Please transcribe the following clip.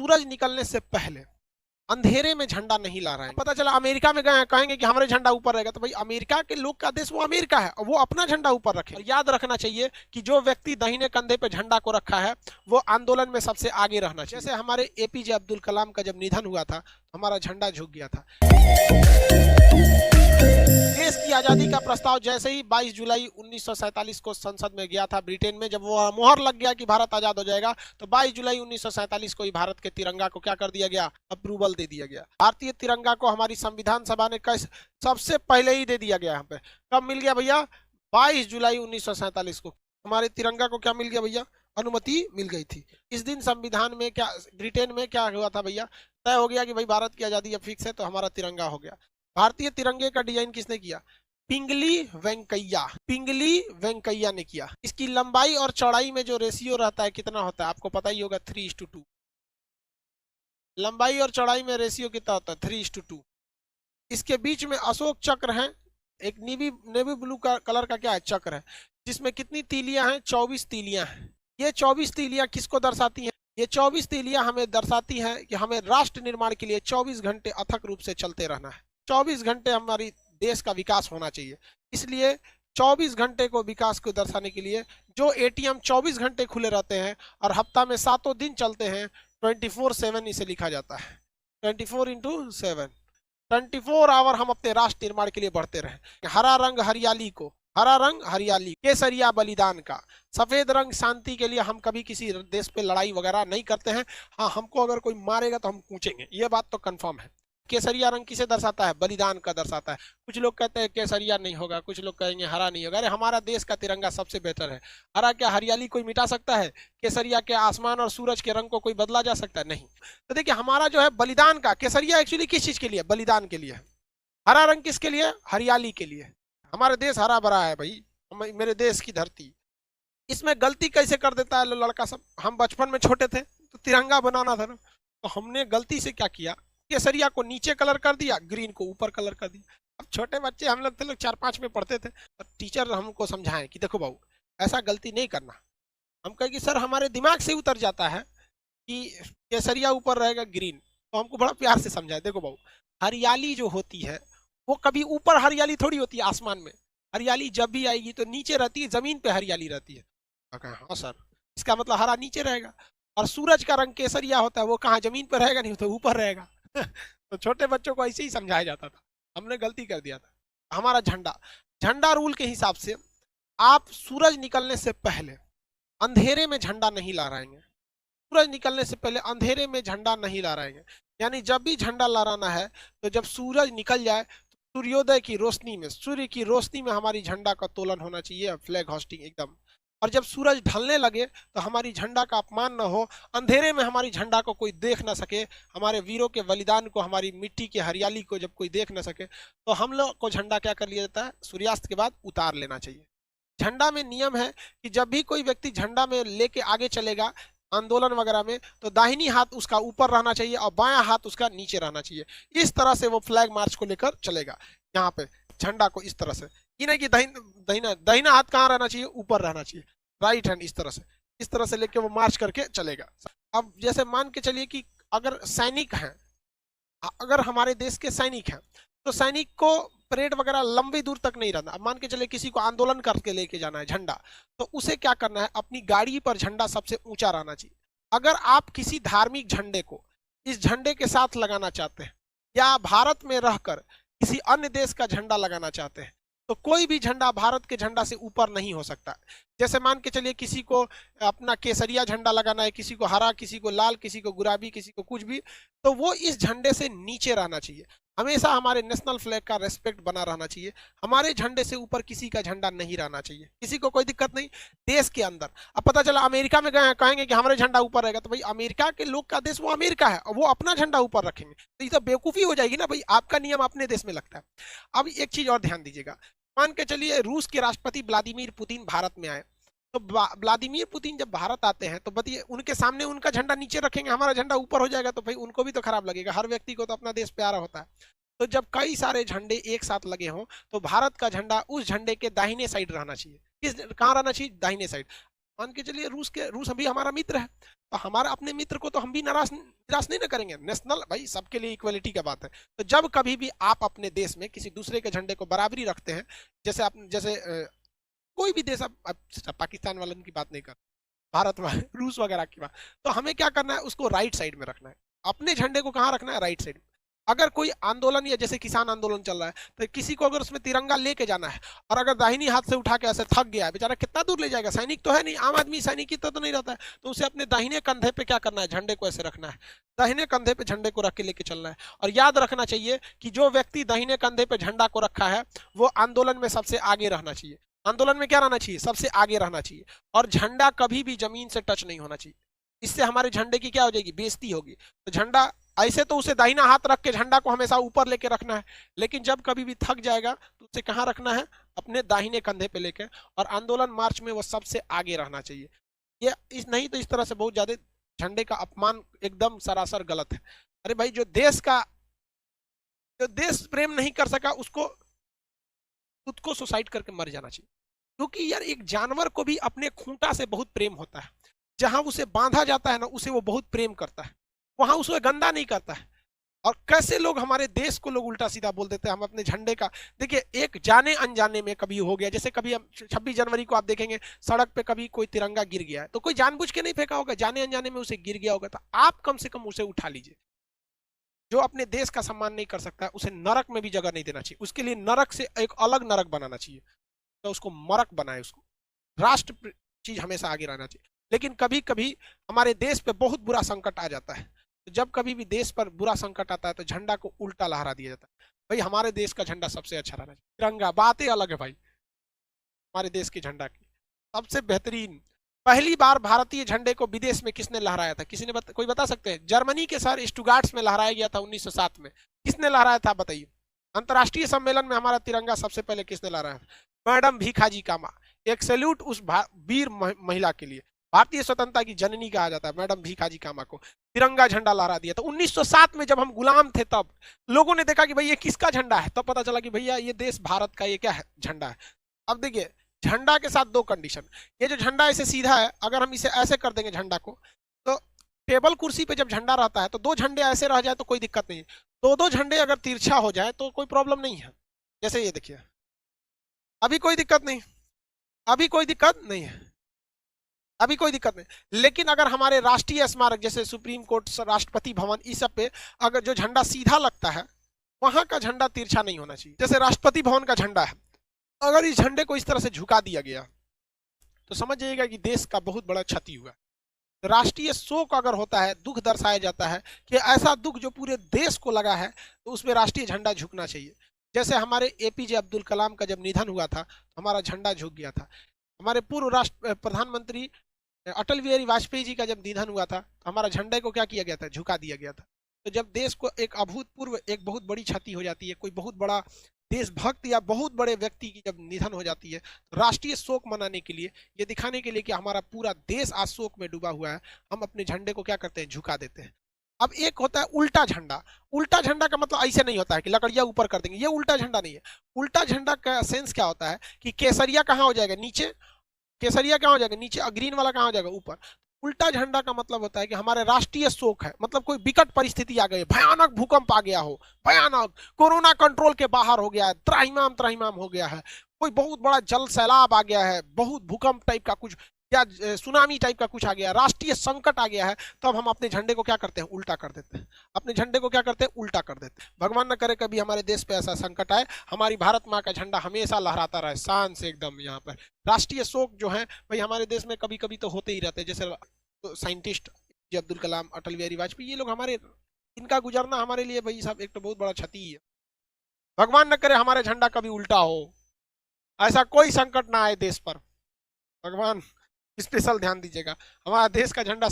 सूरज निकलने से पहले अंधेरे में झंडा नहीं लहराएंगे। है पता चला अमेरिका में गए कहेंगे कि हमारे झंडा ऊपर रहेगा, तो भाई अमेरिका के लोग का देश वो अमेरिका है, वो अपना झंडा ऊपर रखे। और याद रखना चाहिए कि जो व्यक्ति दाहिने कंधे पे झंडा को रखा है वो आंदोलन में सबसे आगे रहना चाहिए। जैसे हमारे एपीजे अब्दुल कलाम का जब निधन हुआ था, हमारा झंडा झुक गया था। देश की आजादी का प्रस्ताव जैसे ही 22 जुलाई 1947 को संसद में गया था ब्रिटेन में, जब वो मोहर लग गया कि भारत आजाद हो जाएगा, तो 22 जुलाई 1947 को ही भारत के तिरंगा को क्या कर दिया गया, अप्रूवल दे दिया गया। भारतीय तिरंगा को हमारी संविधान सभा ने सबसे पहले ही दे दिया गया। यहाँ पे कब मिल गया भैया? 22 जुलाई 1947 को हमारे तिरंगा को क्या मिल गया भैया? अनुमति मिल गई थी। इस दिन संविधान में क्या, ब्रिटेन में क्या हुआ था भैया? तय हो गया कि भाई भारत की आजादी अब फिक्स है, तो हमारा तिरंगा हो गया। भारतीय तिरंगे का डिजाइन किसने किया? पिंगली वेंकैया ने किया। इसकी लंबाई और चौड़ाई में जो रेशियो रहता है कितना होता है आपको पता ही होगा, 3:2। लंबाई और चौड़ाई में रेशियो कितना होता है? 3:2। इसके बीच में अशोक चक्र है, एक नेवी ब्लू कलर का क्या है, चक्र है, जिसमें कितनी तीलियां हैं? 24 तीलियां हैं। ये 24 तीलियां किसको दर्शाती हैं? ये 24 तीलियां हमें दर्शाती हैं कि हमें राष्ट्र निर्माण के लिए 24 घंटे अथक रूप से चलते रहना है। 24 घंटे हमारी देश का विकास होना चाहिए। इसलिए 24 घंटे को विकास को दर्शाने के लिए जो एटीएम 24 घंटे खुले रहते हैं और हफ्ता में 7 दिन चलते हैं, 24/7 इसे लिखा जाता है। 24/7 24 आवर हम अपने राष्ट्र निर्माण के लिए बढ़ते रहें। हरा रंग हरियाली, केसरिया बलिदान का, सफेद रंग शांति के लिए। हम कभी किसी देश पे लड़ाई वगैरह नहीं करते हैं। हाँ, हमको अगर कोई मारेगा तो हम कूचेंगे, ये बात तो कंफर्म है। केसरिया रंग किसे दर्शाता है? बलिदान का दर्शाता है। कुछ लोग कहते हैं केसरिया नहीं होगा, कुछ लोग कहेंगे हरा नहीं होगा। अरे हमारा देश का तिरंगा सबसे बेहतर है। हरा क्या हरियाली कोई मिटा सकता है? केसरिया के आसमान और सूरज के रंग को कोई बदला जा सकता है? नहीं। तो देखिए हमारा जो है बलिदान का, केसरिया एक्चुअली किस चीज के लिए? बलिदान के लिए। हरा रंग किसके लिए? हरियाली के लिए। हमारा देश हरा भरा है भाई, मेरे देश की धरती। इसमें गलती कैसे कर देता है लड़का सब? हम बचपन में छोटे थे तो तिरंगा बनाना था ना, तो हमने गलती से क्या किया, केसरिया को नीचे कलर कर दिया, ग्रीन को ऊपर कलर कर दिया। अब छोटे बच्चे हम लोग थे, 4-5 में पढ़ते थे, और टीचर हमको समझाएं कि देखो बाबू ऐसा गलती नहीं करना। हम कहे कि सर हमारे दिमाग से उतर जाता है कि केसरिया ऊपर रहेगा ग्रीन, तो हमको बड़ा प्यार से समझाए, देखो बाबू हरियाली जो होती है वो कभी ऊपर हरियाली थोड़ी होती है आसमान में। हरियाली जब भी आएगी तो नीचे रहती है, जमीन पे हरियाली रहती है। हाँ सर, इसका मतलब हरा नीचे रहेगा। और सूरज का रंग केसरिया होता है, वो कहाँ जमीन पर रहेगा, नहीं तो ऊपर रहेगा। तो छोटे बच्चों को ऐसे ही समझाया जाता था, हमने गलती कर दिया था। हमारा झंडा रूल के हिसाब से आप सूरज निकलने से पहले अंधेरे में झंडा नहीं लहराएंगे। सूरज निकलने से पहले अंधेरे में झंडा नहीं लहराएंगे, यानी जब भी झंडा लहराना है तो जब सूरज निकल जाए, सूर्योदय की रोशनी में, सूर्य की रोशनी में हमारी झंडा का तोलन होना चाहिए, फ्लैग होस्टिंग एकदम। और जब सूरज ढलने लगे तो हमारी झंडा का अपमान न हो, अंधेरे में हमारी झंडा को कोई देख ना सके, हमारे वीरों के बलिदान को, हमारी मिट्टी की हरियाली को जब कोई देख ना सके, तो हम लोग को झंडा क्या कर लिया जाता है, सूर्यास्त के बाद उतार लेना चाहिए। झंडा में नियम है कि जब भी कोई व्यक्ति झंडा में लेके आगे चलेगा आंदोलन वगैरह में, तो दाहिनी हाथ उसका ऊपर रहना चाहिए और बायां हाथ उसका नीचे रहना चाहिए। इस तरह से वो फ्लैग मार्च को लेकर चलेगा। यहाँ पे झंडा को इस तरह से, ये नहीं कि दाहिना हाथ कहाँ रहना चाहिए, ऊपर रहना चाहिए, राइट हैंड इस तरह से लेके वो मार्च करके चलेगा। अब जैसे मान के चलिए कि अगर सैनिक हैं, अगर हमारे देश के सैनिक हैं, तो सैनिक को परेड वगैरह लंबी दूर तक नहीं रहना। अब मान के चलिए किसी को आंदोलन करके लेके जाना है झंडा, तो उसे क्या करना है, अपनी गाड़ी पर झंडा सबसे ऊंचा रहना चाहिए। अगर आप किसी धार्मिक झंडे को इस झंडे के साथ लगाना चाहते हैं, या भारत में रहकर किसी अन्य देश का झंडा लगाना चाहते हैं, तो कोई भी झंडा भारत के झंडा से ऊपर नहीं हो सकता। जैसे मान के चलिए किसी को अपना केसरिया झंडा लगाना है, किसी को हरा, किसी को लाल, किसी को गुलाबी, किसी को कुछ भी, तो वो इस झंडे से नीचे रहना चाहिए। हमेशा हमारे नेशनल फ्लैग का रेस्पेक्ट बना रहना चाहिए। हमारे झंडे से ऊपर किसी का झंडा नहीं रहना चाहिए, किसी को कोई दिक्कत नहीं। देश के अंदर अब पता चला अमेरिका में गए कहेंगे कि हमारे झंडा ऊपर रहेगा, तो भाई अमेरिका के लोग का देश वो अमेरिका है, वो अपना झंडा ऊपर रखेंगे, तो ये तो बेवकूफ़ी हो जाएगी ना भाई। आपका नियम अपने देश में लगता है। अब एक चीज और ध्यान दीजिएगा, मान के चलिए रूस के राष्ट्रपति व्लादिमीर पुतिन भारत में आए, तो व्लादिमीर पुतिन जब भारत आते हैं तो बताइए उनके सामने उनका झंडा नीचे रखेंगे, हमारा झंडा ऊपर हो जाएगा, तो भाई उनको भी तो खराब लगेगा। हर व्यक्ति को तो अपना देश प्यारा होता है। तो जब कई सारे झंडे एक साथ लगे हों, तो भारत का झंडा उस झंडे के दाहिने साइड रहना चाहिए। किस कहाँ रहना चाहिए? दाहिने साइड। मान के चलिए रूस अभी हमारा मित्र है, तो हमारा अपने मित्र को तो हम भी निराश नहीं ना करेंगे। नेशनल भाई सबके लिए इक्वलिटी का बात है। तो जब कभी भी आप अपने देश में किसी दूसरे के झंडे को बराबरी रखते हैं, जैसे कोई भी देश, आप पाकिस्तान वालों की बात नहीं कर, भारत वाले रूस वगैरह की बात, तो हमें क्या करना है, उसको राइट साइड में रखना है। अपने झंडे को कहाँ रखना है, राइट साइड में। अगर कोई आंदोलन या जैसे किसान आंदोलन चल रहा है, तो किसी को अगर उसमें तिरंगा लेके जाना है और अगर दाहिनी हाथ से उठा के ऐसे थक गया है बेचारा, कितना दूर ले जाएगा, सैनिक तो है नहीं, आम आदमी सैनिक की तो नहीं रहता है, तो उसे अपने दाहिने कंधे पे क्या करना है, झंडे को ऐसे रखना है, दाहिने कंधे पे झंडे को रख के लेके चलना है। और याद रखना चाहिए कि जो व्यक्ति दाहिने कंधे पे झंडा को रखा है वो आंदोलन में सबसे आगे रहना चाहिए। आंदोलन में क्या रहना चाहिए, सबसे आगे रहना चाहिए। और झंडा कभी भी जमीन से टच नहीं होना चाहिए, इससे हमारे झंडे की क्या हो जाएगी, बेइज्जती होगी। तो झंडा ऐसे तो उसे दाहिना हाथ रख के झंडा को हमेशा ऊपर लेके रखना है, लेकिन जब कभी भी थक जाएगा तो उसे कहाँ रखना है, अपने दाहिने कंधे पे लेके। और आंदोलन मार्च में वो सबसे आगे रहना चाहिए। ये नहीं तो इस तरह से बहुत ज्यादा झंडे का अपमान एकदम सरासर गलत है। अरे भाई जो देश प्रेम नहीं कर सका उसको खुद को सुसाइड करके मर जाना चाहिए। क्योंकि यार एक जानवर को भी अपने खूंटा से बहुत प्रेम होता है, जहां उसे बांधा जाता है ना उसे वो बहुत प्रेम करता है, वहां उसे गंदा नहीं करता है। और कैसे लोग हमारे देश को लोग उल्टा सीधा बोल देते हैं। हम अपने झंडे का देखिए, एक जाने अनजाने में कभी हो गया, जैसे कभी हम 26 जनवरी को आप देखेंगे सड़क पे कभी कोई तिरंगा गिर गया है, तो कोई जानबूझ के नहीं फेंका होगा, जाने अनजाने में उसे गिर गया होगा, तो आप कम से कम उसे उठा लीजिए। जो अपने देश का सम्मान नहीं कर सकता उसे नरक में भी जगह नहीं देना चाहिए, उसके लिए नरक से एक अलग नरक बनाना चाहिए, तो उसको मरक बनाए, उसको राष्ट्र चीज हमेशा आगे रहना चाहिए। लेकिन कभी कभी हमारे देश पे बहुत बुरा संकट आ जाता है, तो जब कभी भी देश पर बुरा संकट आता है तो झंडा को उल्टा लहरा दिया जाता है। भाई हमारे देश का झंडा सबसे अच्छा रहना चाहिए, तिरंगा बात ही अलग है भाई। हमारे देश के झंडा की सबसे बेहतरीन, पहली बार भारतीय झंडे को विदेश में किसने लहराया था, किसी ने कोई बता सकते हैं? जर्मनी के शहर स्टुगार्ट्स में लहराया गया था 1907 में। किसने लहराया था बताइए? अंतर्राष्ट्रीय सम्मेलन में हमारा तिरंगा सबसे पहले किसने लहराया? मैडम भीखाजी कामा। एक सैल्यूट उस वीर महिला के लिए, भारतीय स्वतंत्रता की जननी कहा जाता है मैडम भीखाजी कामा को। तिरंगा झंडा लहरा दिया था 1907 में, जब हम गुलाम थे तब लोगों ने देखा कि भाई ये किसका झंडा है, तब पता चला कि भैया ये देश भारत का, ये क्या है, झंडा है। अब देखिए झंडा के साथ दो कंडीशन, ये जो झंडा ऐसे सीधा है, अगर हम इसे ऐसे कर देंगे झंडा को, तो टेबल कुर्सी पे जब झंडा रहता है तो दो झंडे ऐसे रह जाए तो कोई दिक्कत नहीं है, दो झंडे अगर तिरछा हो जाए तो कोई प्रॉब्लम नहीं है। जैसे ये देखिए, अभी कोई दिक्कत नहीं, अभी कोई दिक्कत नहीं है, अभी कोई दिक्कत नहीं। लेकिन अगर हमारे राष्ट्रीय स्मारक जैसे सुप्रीम कोर्ट, राष्ट्रपति भवन, इस सब पे अगर जो झंडा सीधा लगता है वहां का झंडा तिरछा नहीं होना चाहिए। जैसे राष्ट्रपति भवन का झंडा है, अगर इस झंडे को इस तरह से झुका दिया गया तो समझ जाइएगा कि देश का बहुत बड़ा क्षति हुआ। राष्ट्रीय शोक अगर होता है, दुख दर्शाया जाता है कि ऐसा दुख जो पूरे देश को लगा है, तो उसमें राष्ट्रीय झंडा झुकना चाहिए। जैसे हमारे एपीजे अब्दुल कलाम का जब निधन हुआ था तो हमारा झंडा झुक गया था। हमारे पूर्व राष्ट्र प्रधानमंत्री अटल बिहारी वाजपेयी जी का जब निधन हुआ था तो हमारा झंडे को क्या किया गया था, झुका दिया गया था। तो जब देश को एक अभूतपूर्व, एक बहुत बड़ी क्षति हो जाती है, कोई बहुत बड़ा देशभक्त या बहुत बड़े व्यक्ति की जब निधन हो जाती है, तो राष्ट्रीय शोक मनाने के लिए, ये दिखाने के लिए कि हमारा पूरा देश आज शोक में डूबा हुआ है, हम अपने झंडे को क्या करते हैं, झुका देते हैं। अब एक होता है उल्टा झंडा। उल्टा झंडा का मतलब ऐसे नहीं होता है कि लकड़ियां ऊपर कर देंगे, ये उल्टा झंडा नहीं है। उल्टा झंडा का सेंस क्या होता है कि केसरिया कहाँ हो जाएगा, नीचे, केसरिया कहाँ हो जाएगा नीचे, और ग्रीन वाला कहाँ हो जाएगा, ऊपर। उल्टा झंडा का मतलब होता है कि हमारे राष्ट्रीय शोक है, मतलब कोई विकट परिस्थिति आ गई, भयानक भूकंप आ गया हो, भयानक कोरोना कंट्रोल के बाहर हो गया है, त्राहिमाम त्राहिमाम हो गया है, कोई बहुत बड़ा जल सैलाब आ गया है, बहुत भूकंप टाइप का कुछ या सुनामी टाइप का कुछ आ गया, राष्ट्रीय संकट आ गया है, तब हम अपने झंडे को क्या करते हैं, उल्टा कर देते हैं। अपने झंडे को क्या करते हैं, उल्टा कर देते हैं। भगवान न करे कभी हमारे देश पे ऐसा संकट आए, हमारी भारत माँ का झंडा हमेशा लहराता रहे शान से एकदम। यहाँ पर राष्ट्रीय शोक जो है भाई हमारे देश में कभी कभी तो होते ही रहते हैं। जैसे तो साइंटिस्ट अब्दुल कलाम, अटल बिहारी वाजपेयी, ये लोग हमारे, इनका गुजरना हमारे लिए भाई साहब एक तो बहुत बड़ा क्षति है। भगवान न करे हमारे झंडा कभी उल्टा हो, ऐसा कोई संकट ना आए देश पर, भगवान स्पेशल ध्यान दीजिएगा, हमारा देश का झंडा